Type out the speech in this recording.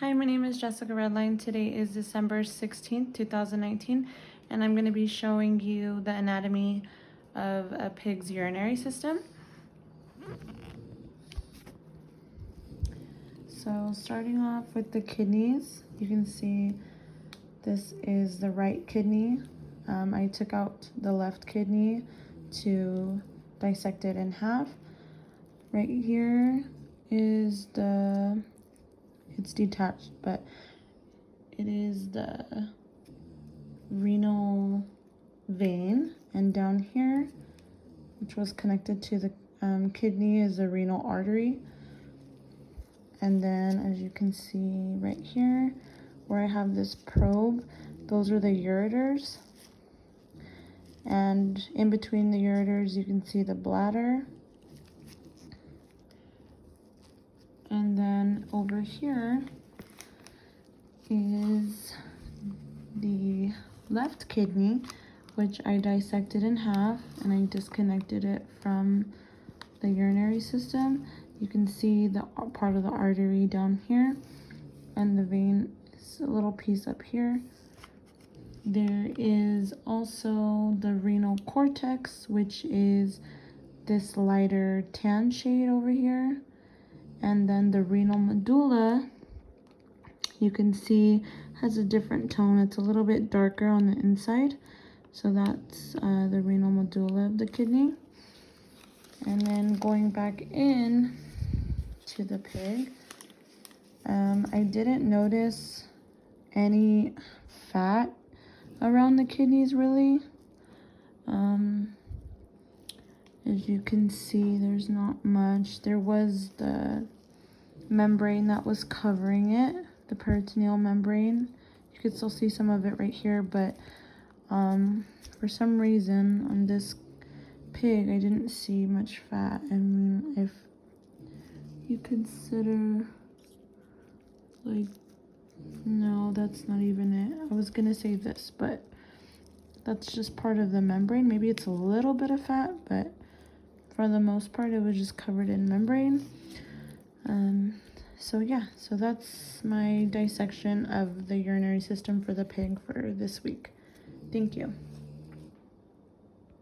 Hi, my name is Jessica Redline. Today is December 16th, 2019, and I'm going to be showing you the anatomy of a pig's urinary system. So starting off with the kidneys, you can see this is the right kidney. I took out the left kidney to dissect it in half. Right here is it's detached, but it is the renal vein, and down here, which was connected to the kidney, is the renal artery. And then, as you can see right here, where I have this probe, those are the ureters. And in between the ureters, you can see the bladder. And then over here is the left kidney, which I dissected in half and I disconnected it from the urinary system. You can see the part of the artery down here, and the vein is a little piece up here. There is also the renal cortex, which is this lighter tan shade over here. And then the renal medulla, you can see, has a different tone. It's a little bit darker on the inside. So that's the renal medulla of the kidney. And then going back in to the pig, I didn't notice any fat around the kidneys really. As you can see, there's not much. There was the membrane that was covering it, the peritoneal membrane. You could still see some of it right here, but for some reason on this pig I didn't see much fat. I mean, if you consider, like, no, that's not even it. I was gonna say this, but that's just part of the membrane. Maybe it's a little bit of fat, but for the most part it was just covered in membrane. So yeah, so that's my dissection of the urinary system for the pig for this week. Thank you.